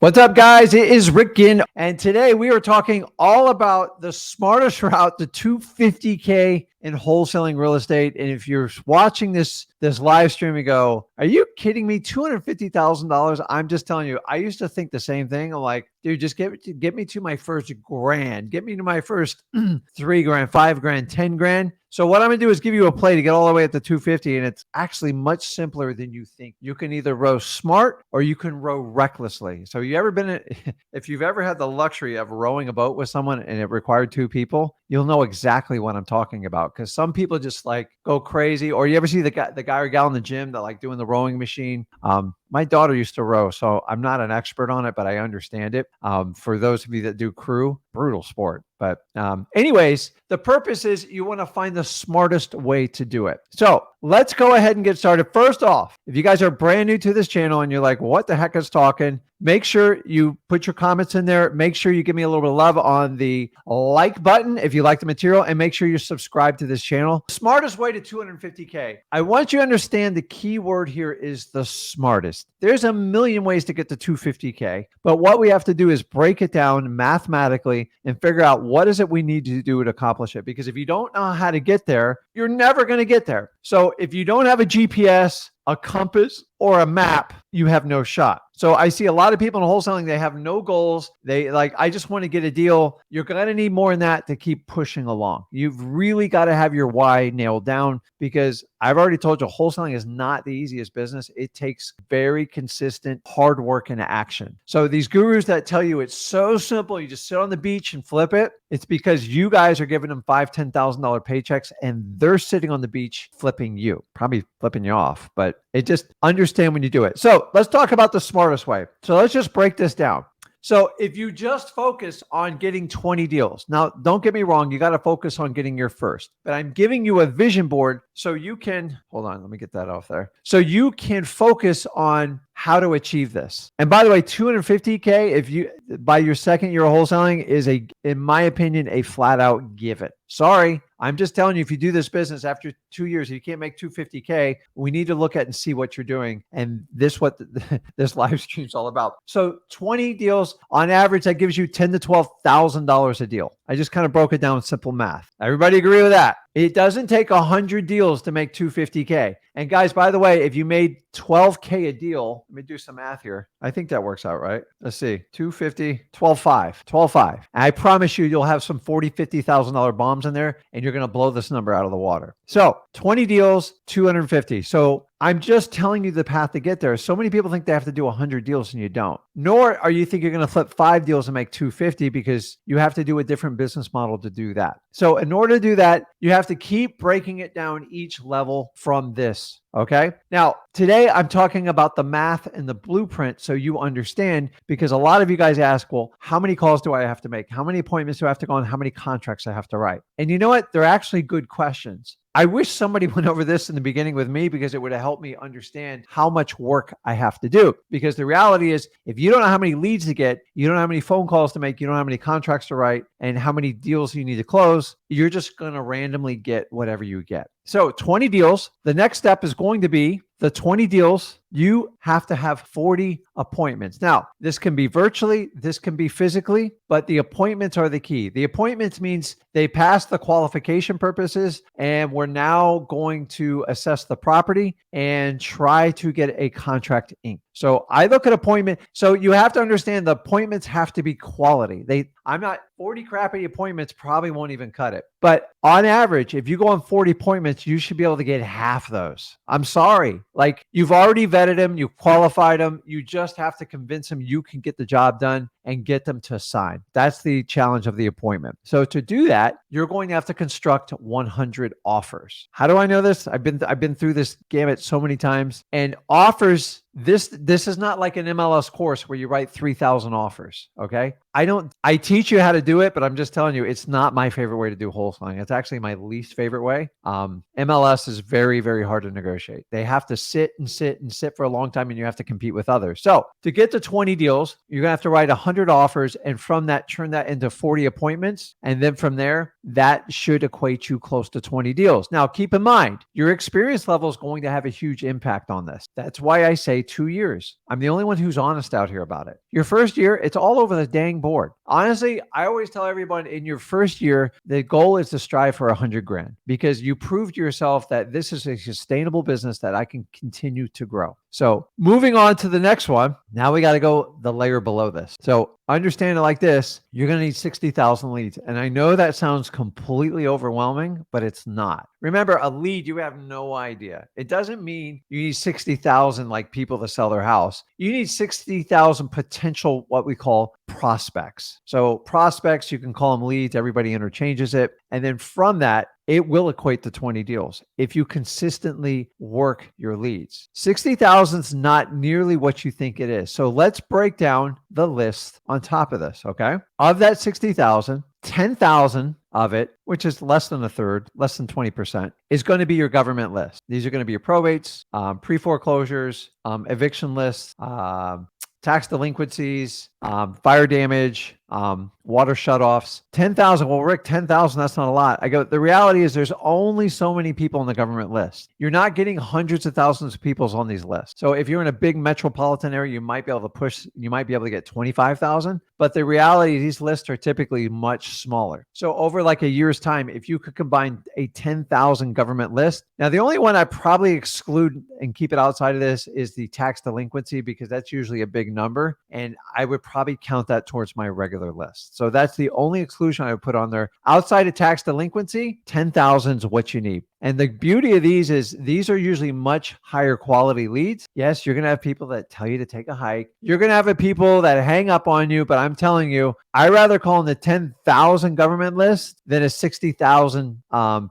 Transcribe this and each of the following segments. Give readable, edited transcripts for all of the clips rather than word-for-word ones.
What's up, guys? It is Rick and today we are talking all about the smartest route to 250K in wholesaling real estate. And if you're watching this live stream, you go, "Are you kidding me? $250,000?" I'm just telling you, I used to think the same thing. I'm like, dude, just get me to my first grand, get me to my first 3 grand, 5 grand, 10 grand. So what I'm gonna do is give you a play to get all the way up to 250, and it's actually much simpler than you think. You can either row smart or you can row recklessly. So if you've ever had the luxury of rowing a boat with someone and it required 2 people, you'll know exactly what I'm talking about. Because some people just like go crazy. Or you ever see the guy or gal in the gym that like doing the rowing machine? My daughter used to row, so I'm not an expert on it, but I understand it. For those of you that do crew, brutal sport. But anyways, the purpose is you want to find the smartest way to do it. So let's go ahead and get started. First off, if you guys are brand new to this channel and you're like, what the heck is talking? Make sure you put your comments in there. Make sure you give me a little bit of love on the like button if you like the material, and make sure you're subscribed to this channel. Smartest way to 250K. I want you to understand the key word here is the smartest. There's a million ways to get to 250K, but what we have to do is break it down mathematically and figure out what is it we need to do to accomplish it. Because if you don't know how to get there, you're never going to get there. So if you don't have a GPS, a compass, or a map, you have no shot. So I see a lot of people in wholesaling, they have no goals. They like, I just want to get a deal. You're going to need more than that to keep pushing along. You've really got to have your why nailed down, because I've already told you wholesaling is not the easiest business. It takes very consistent hard work and action. So these gurus that tell you it's so simple, you just sit on the beach and flip it, it's because you guys are giving them $5,000, $10,000 paychecks and they're sitting on the beach flipping you, probably flipping you off, but it just understand when you do it. So let's talk about the smartest way. So let's just break this down. So if you just focus on getting 20 deals, now don't get me wrong, you got to focus on getting your first, but I'm giving you a vision board so you can, hold on, let me get that off there. So you can focus on how to achieve this. And by the way, 250K, if you, by your second year of wholesaling, is in my opinion, a flat out given. Sorry, I'm just telling you, if you do this business after 2 years, you can't make 250K, we need to look at and see what you're doing. And what this live stream is all about. So 20 deals on average, that gives you $10,000 to $12,000 a deal. I just kind of broke it down in simple math. Everybody agree with that? It doesn't take 100 deals to make 250K. And guys, by the way, if you made 12K a deal, let me do some math here. I think that works out, right? Let's see, 250, 12.5. I promise you, you'll have some $40,000, $50,000 bombs in there, and you're going to blow this number out of the water. So 20 deals, 250. So I'm just telling you the path to get there. So many people think they have to do 100 deals and you don't. Nor are you think you're going to flip 5 deals and make 250, because you have to do a different business model to do that. So in order to do that, you have to keep breaking it down each level from this. Okay. Now, today I'm talking about the math and the blueprint so you understand, because a lot of you guys ask, well, how many calls do I have to make? How many appointments do I have to go on? How many contracts I have to write? And you know what? They're actually good questions. I wish somebody went over this in the beginning with me, because it would have helped me understand how much work I have to do. Because the reality is, if you don't know how many leads to get, you don't know how many phone calls to make, you don't know how many contracts to write, and how many deals you need to close, you're just going to randomly get whatever you get. So 20 deals, the next step is going to be the 20 deals. You have to have 40 appointments. Now, this can be virtually, this can be physically, but the appointments are the key. The appointments means they pass the qualification purposes, and we're now going to assess the property and try to get a contract inked. So I look at appointment. So you have to understand the appointments have to be quality. 40 crappy appointments probably won't even cut it. But on average, if you go on 40 appointments, you should be able to get half those. I'm sorry. Like, you've already vetted them, you've qualified them. You just have to convince them you can get the job done and get them to sign. That's the challenge of the appointment. So to do that, you're going to have to construct 100 offers. How do I know this? I've been through this gamut so many times. And offers, this is not like an MLS course where you write 3,000 offers. Okay. I teach you how to do it, but I'm just telling you, it's not my favorite way to do wholesaling. It's actually my least favorite way. MLS is very, very hard to negotiate. They have to sit for a long time, and you have to compete with others. So to get to 20 deals, you're going to have to write 100 offers, and from that, turn that into 40 appointments. And then from there, that should equate you close to 20 deals. Now, keep in mind, your experience level is going to have a huge impact on this. That's why I say 2 years. I'm the only one who's honest out here about it. Your first year, it's all over the dang board. Honestly, I always tell everyone in your first year, the goal is to strive for 100 grand because you proved to yourself that this is a sustainable business that I can continue to grow. So moving on to the next one, now we got to go the layer below this. So understand it like this, you're going to need 60,000 leads. And I know that sounds completely overwhelming, but it's not. Remember, a lead, you have no idea. It doesn't mean you need 60,000 like people to sell their house. You need 60,000 potential, what we call prospects. So prospects, you can call them leads. Everybody interchanges it. And then from that, it will equate to 20 deals if you consistently work your leads. 60,000 is not nearly what you think it is. So let's break down the list on top of this, okay? Of that 60,000, 10,000 of it, which is less than a third, less than 20%, is going to be your government list. These are going to be your probates, pre-foreclosures, eviction lists, tax delinquencies, fire damage, water shutoffs. 10,000. Well, Rick, 10,000, that's not a lot. I go, the reality is there's only so many people on the government list. You're not getting hundreds of thousands of people on these lists. So if you're in a big metropolitan area, you might be able to get 25,000. But the reality is these lists are typically much smaller. So over like a year's time, if you could combine a 10,000 government list, now the only one I probably exclude and keep it outside of this is the tax delinquency because that's usually a big number. And I would probably count that towards my regular list. So that's the only exclusion I would put on there. Outside of tax delinquency, 10,000 is what you need. And the beauty of these is these are usually much higher quality leads. Yes, you're going to have people that tell you to take a hike. You're going to have people that hang up on you, but I'm telling you, I rather call them the 10,000 government list than a 60,000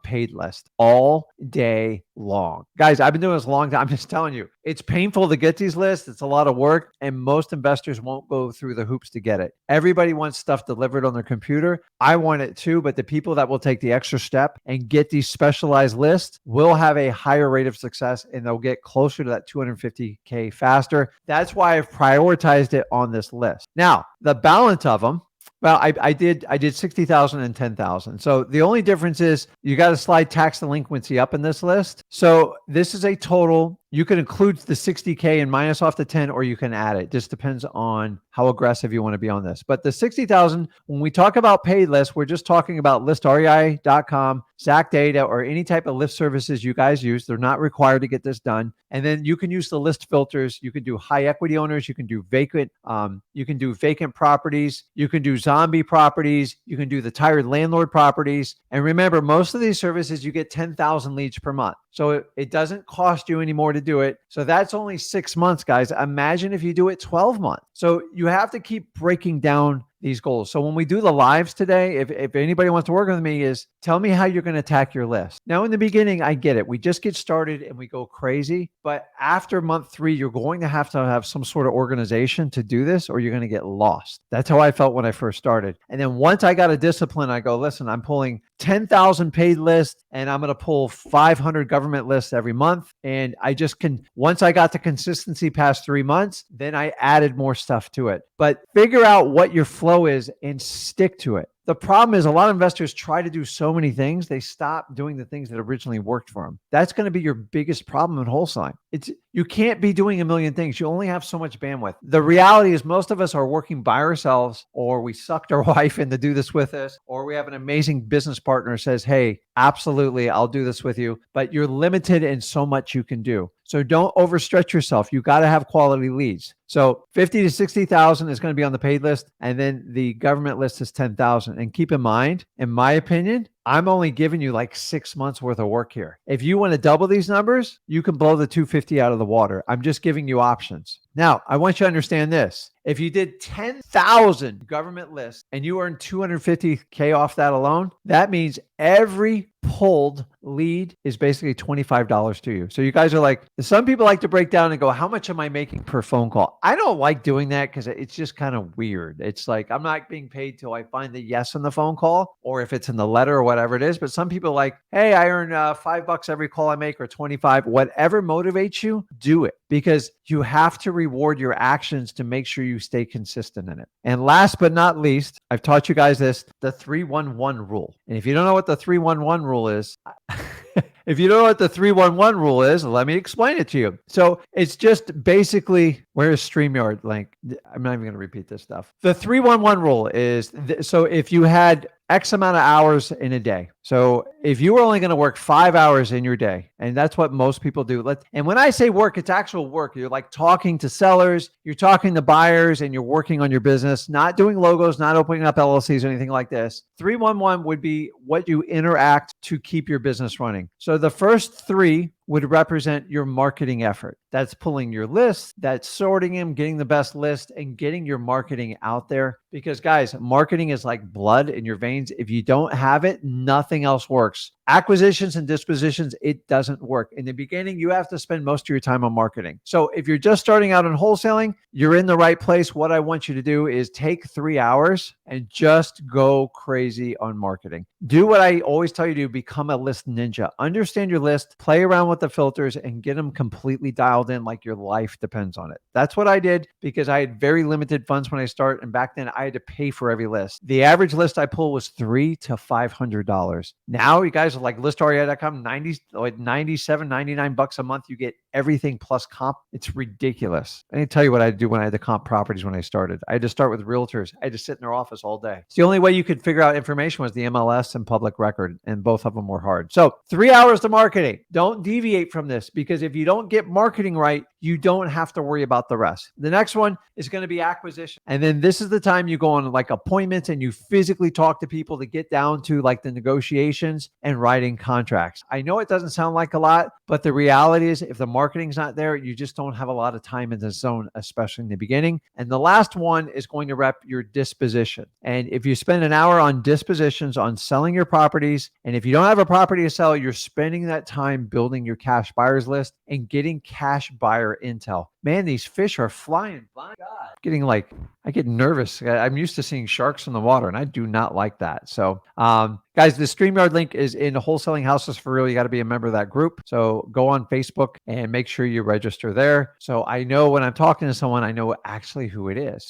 paid list all day long. Guys, I've been doing this a long time. I'm just telling you, it's painful to get these lists. It's a lot of work, and most investors won't go through the hoops to get it. Everybody wants stuff delivered on their computer. I want it too, but the people that will take the extra step and get these specialized lists will have a higher rate of success, and they'll get closer to that 250K faster. That's why I've prioritized it on this list. Now, the balance of them, well, I did 60,000 and 10,000. So the only difference is you got to slide tax delinquency up in this list. So this is a total. You can include the 60K and minus off the 10, or you can add it. Just depends on how aggressive you want to be on this. But the 60,000, when we talk about paid lists, we're just talking about listrei.com, Zack Data, or any type of list services you guys use. They're not required to get this done. And then you can use the list filters. You can do high equity owners. You can do vacant. You can do vacant properties. You can do zombie properties. You can do the tired landlord properties. And remember, most of these services, you get 10,000 leads per month. So it doesn't cost you any more to do it. So that's only 6 months, guys. Imagine if you do it 12 months. So you have to keep breaking down these goals. So when we do the lives today, if anybody wants to work with me, is tell me how you're going to attack your list. Now, in the beginning, I get it. We just get started and we go crazy. But after month 3, you're going to have some sort of organization to do this, or you're going to get lost. That's how I felt when I first started. And then once I got a discipline, I go, listen, I'm pulling 10,000 paid lists and I'm going to pull 500 government lists every month. And I just can, once I got the consistency past 3 months, then I added more stuff to it. But figure out what your flow is and stick to it. The problem is a lot of investors try to do so many things, they stop doing the things that originally worked for them. That's going to be your biggest problem in wholesaling. You can't be doing a million things. You only have so much bandwidth. The reality is most of us are working by ourselves, or we sucked our wife in to do this with us, or we have an amazing business partner who says, hey, absolutely, I'll do this with you. But you're limited in so much you can do. So don't overstretch yourself. You got to have quality leads. So 50 to 60,000 is going to be on the paid list. And then the government list is 10,000. And keep in mind, in my opinion, I'm only giving you like 6 months worth of work here. If you want to double these numbers, you can blow the 250 out of the water. I'm just giving you options. Now, I want you to understand this. If you did 10,000 government lists and you earned 250K off that alone, that means every pulled lead is basically $25 to you. So you guys are like, some people like to break down and go, how much am I making per phone call? I don't like doing that because it's just kind of weird. It's like, I'm not being paid till I find the yes in the phone call, or if it's in the letter or whatever it is. But some people are like, hey, I earn $5 every call I make, or 25, whatever motivates you, do it. because you have to reward your actions to make sure you stay consistent in it. And last but not least, I've taught you guys this, the 311 rule. And if you don't know what the 311 rule is, if you don't know what the 311 rule is, let me explain it to you. So it's just basically, where's StreamYard link? I'm not even going to repeat this stuff. The 311 rule is, so if you had X amount of hours in a day. So if you were only going to work 5 hours in your day, and that's what most people do. And when I say work, it's actual work. You're like talking to sellers, you're talking to buyers, and you're working on your business, not doing logos, not opening up LLCs or anything like this. 311 would be what you interact to keep your business running. So the first three would represent your marketing effort. That's pulling your list, that's sorting them, getting the best list, and getting your marketing out there. Because guys, marketing is like blood in your veins. If you don't have it, nothing else works. Acquisitions and dispositions, it doesn't work. In the beginning, you have to spend most of your time on marketing. So if you're just starting out in wholesaling, you're in the right place. What I want you to do is take 3 hours and just go crazy on marketing. Do what I always tell you to do, become a list ninja. Understand your list, play around with the filters, and get them completely dialed in like your life depends on it. That's what I did because I had very limited funds when I started. And back then I had to pay for every list. The average list I pulled was $300 to $500. Now you guys are like listrei.com, 97, 99 bucks a month. You get everything plus comp. It's ridiculous. I didn't tell you what I had to do when I had to comp properties when I started. I had to start with realtors. I had to sit in their office all day. It's the only way you could figure out information was the MLS and public record, and both of them were hard. So 3 hours to marketing. Don't deviate from this, because if you don't get marketing right, you don't have to worry about the rest. The next one is going to be acquisition. And then this is the time you go on like appointments and you physically talk to people to get down to like the negotiations and writing contracts. I know it doesn't sound like a lot, but the reality is if the marketing's not there, you just don't have a lot of time in the zone, especially in the beginning. And the last one is going to rep your disposition. And if you spend an hour on dispositions, on selling your properties, and if you don't have a property to sell, you're spending that time building your cash buyers list and getting cash buyer intel. Man, these fish are flying. My God. I get nervous. I'm used to seeing sharks in the water, and I do not like that. So, guys, the StreamYard link is in Wholesaling Houses for Real. You got to be a member of that group. So go on Facebook and make sure you register there. So I know when I'm talking to someone, I know actually who it is.